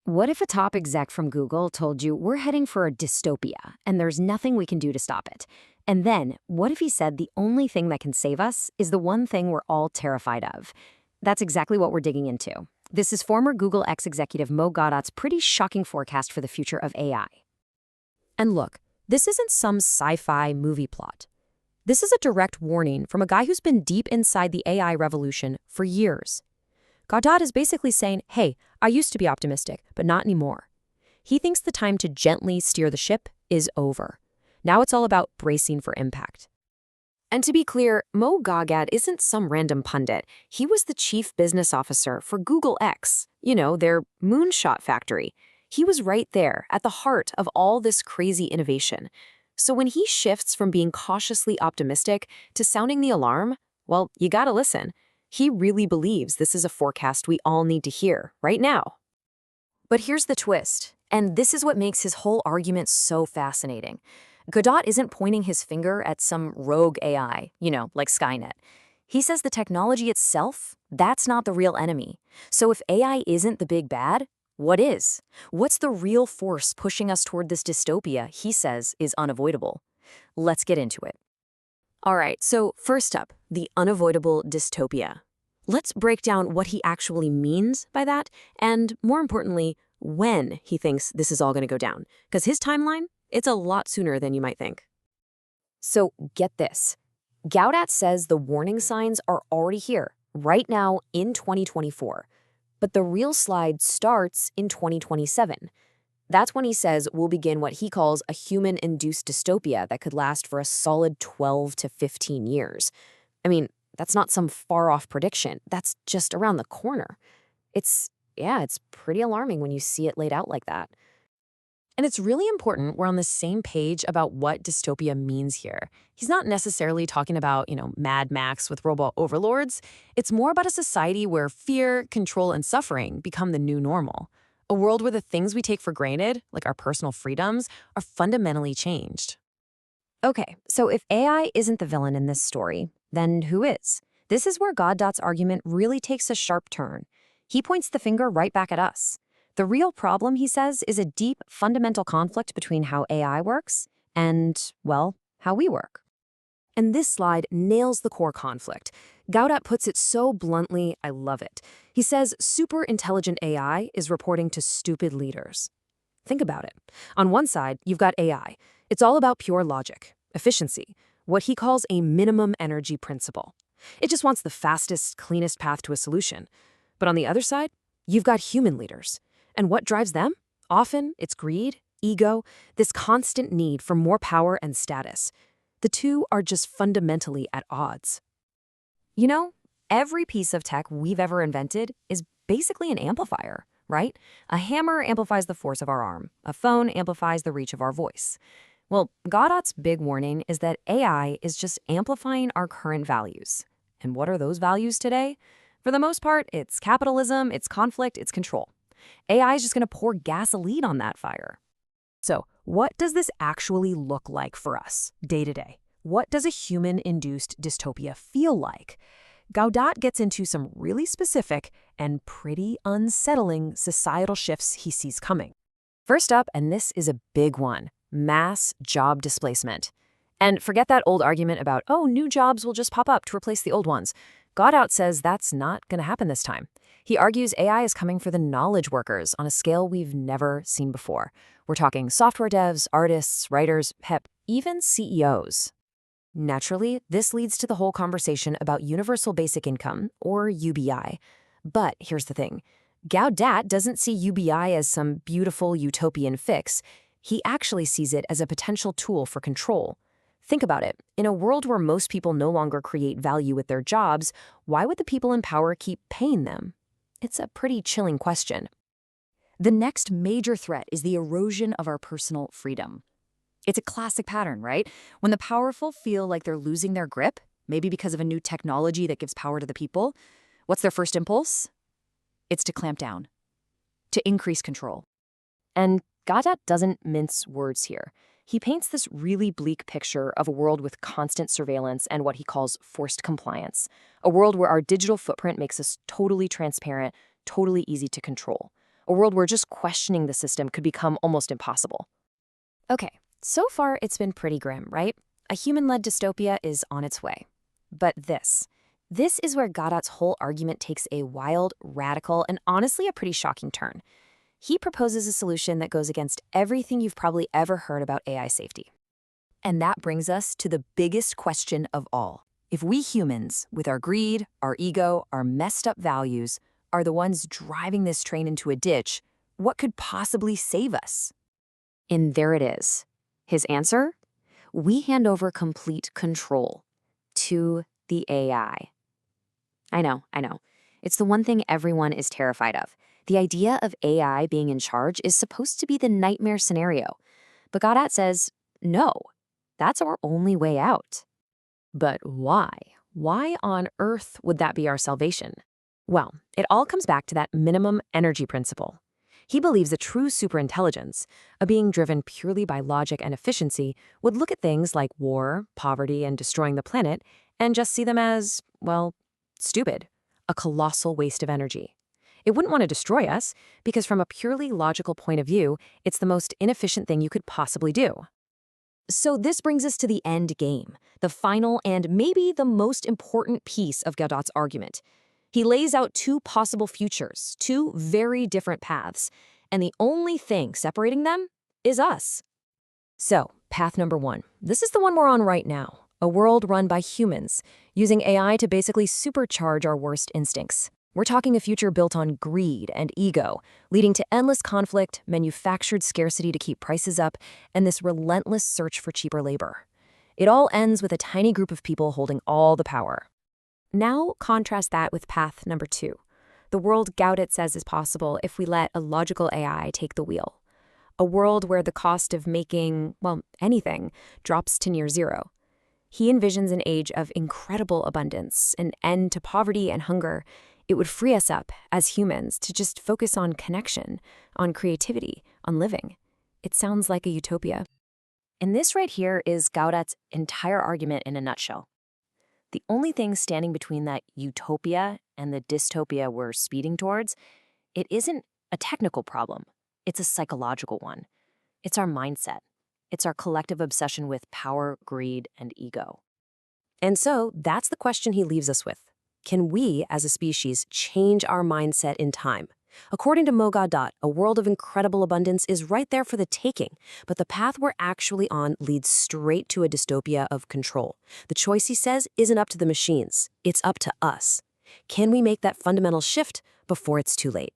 What if a top exec from Google told you we're heading for a dystopia and there's nothing we can do to stop it? And then, what if he said the only thing that can save us is the one thing we're all terrified of? That's exactly what we're digging into. This is former Google ex-executive Mo Gawdat's pretty shocking forecast for the future of AI. And look, this isn't some sci-fi movie plot. This is a direct warning from a guy who's been deep inside the AI revolution for years. Gawdat is basically saying, hey, I used to be optimistic, but not anymore. He thinks the time to gently steer the ship is over. Now it's all about bracing for impact. And to be clear, Mo Gawdat isn't some random pundit. He was the chief business officer for Google X, their moonshot factory. He was right there at the heart of all this crazy innovation. So when he shifts from being cautiously optimistic to sounding the alarm, well, you gotta listen. He really believes this is a forecast we all need to hear right now. But here's the twist, and this is what makes his whole argument so fascinating. Gawdat isn't pointing his finger at some rogue AI, like Skynet. He says the technology itself, that's not the real enemy. So if AI isn't the big bad, what is? What's the real force pushing us toward this dystopia he says is unavoidable? Let's get into it. All right, so first up, the unavoidable dystopia. Let's break down what he actually means by that, and more importantly, when he thinks this is all going to go down. Because his timeline, it's a lot sooner than you might think. So get this. Gawdat says the warning signs are already here, right now in 2024. But the real slide starts in 2027. That's when he says we'll begin what he calls a human-induced dystopia that could last for a solid 12 to 15 years. I mean, that's not some far-off prediction. That's just around the corner. It's pretty alarming when you see it laid out like that. And it's really important we're on the same page about what dystopia means here. He's not necessarily talking about, Mad Max with robot overlords. It's more about a society where fear, control, and suffering become the new normal. A world where the things we take for granted, like our personal freedoms, are fundamentally changed. Okay, so if AI isn't the villain in this story, then who is? This is where Gawdat's argument really takes a sharp turn. He points the finger right back at us. The real problem, he says, is a deep, fundamental conflict between how AI works and, well, how we work. And this slide nails the core conflict. Gawdat puts it so bluntly, I love it. He says super intelligent AI is reporting to stupid leaders. Think about it. On one side, you've got AI. It's all about pure logic, efficiency, what he calls a minimum energy principle. It just wants the fastest, cleanest path to a solution. But on the other side, you've got human leaders. And what drives them? Often, it's greed, ego, this constant need for more power and status. The two are just fundamentally at odds. Every piece of tech we've ever invented is basically an amplifier, right? A hammer amplifies the force of our arm. A phone amplifies the reach of our voice. Well, Gawdat's big warning is that AI is just amplifying our current values. And what are those values today? For the most part, it's capitalism, it's conflict, it's control. AI is just going to pour gasoline on that fire. So, what does this actually look like for us, day to day? What does a human-induced dystopia feel like? Gawdat gets into some really specific and pretty unsettling societal shifts he sees coming. First up, and this is a big one, mass job displacement. And forget that old argument about, new jobs will just pop up to replace the old ones. Gawdat says that's not going to happen this time. He argues AI is coming for the knowledge workers on a scale we've never seen before. We're talking software devs, artists, writers, heck, even CEOs. Naturally, this leads to the whole conversation about universal basic income, or UBI. But here's the thing. Gawdat doesn't see UBI as some beautiful utopian fix. He actually sees it as a potential tool for control. Think about it. In a world where most people no longer create value with their jobs, why would the people in power keep paying them? It's a pretty chilling question. The next major threat is the erosion of our personal freedom. It's a classic pattern, right? When the powerful feel like they're losing their grip, maybe because of a new technology that gives power to the people, what's their first impulse? It's to clamp down, to increase control. And Gawdat doesn't mince words here. He paints this really bleak picture of a world with constant surveillance and what he calls forced compliance, a world where our digital footprint makes us totally transparent, totally easy to control. a world where just questioning the system could become almost impossible. Okay, so far it's been pretty grim, right? A human-led dystopia is on its way. But this is where Gawdat's whole argument takes a wild, radical, and honestly a pretty shocking turn. He proposes a solution that goes against everything you've probably ever heard about AI safety. And that brings us to the biggest question of all. If we humans, with our greed, our ego, our messed up values, are the ones driving this train into a ditch, what could possibly save us? And there it is. His answer? We hand over complete control to the AI. I know. It's the one thing everyone is terrified of. The idea of AI being in charge is supposed to be the nightmare scenario. But Gawdat says, no, that's our only way out. But why? Why on earth would that be our salvation? Well, it all comes back to that minimum energy principle. He believes a true superintelligence, a being driven purely by logic and efficiency, would look at things like war, poverty, and destroying the planet and just see them as, well, stupid, a colossal waste of energy. It wouldn't want to destroy us because from a purely logical point of view, it's the most inefficient thing you could possibly do. So this brings us to the end game, the final and maybe the most important piece of Gawdat's argument. He lays out two possible futures, two very different paths, and the only thing separating them is us. So, path number one. This is the one we're on right now. A world run by humans, using AI to basically supercharge our worst instincts. We're talking a future built on greed and ego, leading to endless conflict, manufactured scarcity to keep prices up, and this relentless search for cheaper labor. It all ends with a tiny group of people holding all the power. Now contrast that with path number two, the world Gawdat says is possible if we let a logical AI take the wheel. A world where the cost of making, well, anything, drops to near zero. He envisions an age of incredible abundance, an end to poverty and hunger. It would free us up, as humans, to just focus on connection, on creativity, on living. It sounds like a utopia. And this right here is Gawdat's entire argument in a nutshell. The only thing standing between that utopia and the dystopia we're speeding towards, it isn't a technical problem. It's a psychological one. It's our mindset. It's our collective obsession with power, greed, and ego. And so that's the question he leaves us with. Can we, as a species, change our mindset in time? According to Mo Gawdat, a world of incredible abundance is right there for the taking, but the path we're actually on leads straight to a dystopia of control. The choice, he says, isn't up to the machines. It's up to us. Can we make that fundamental shift before it's too late?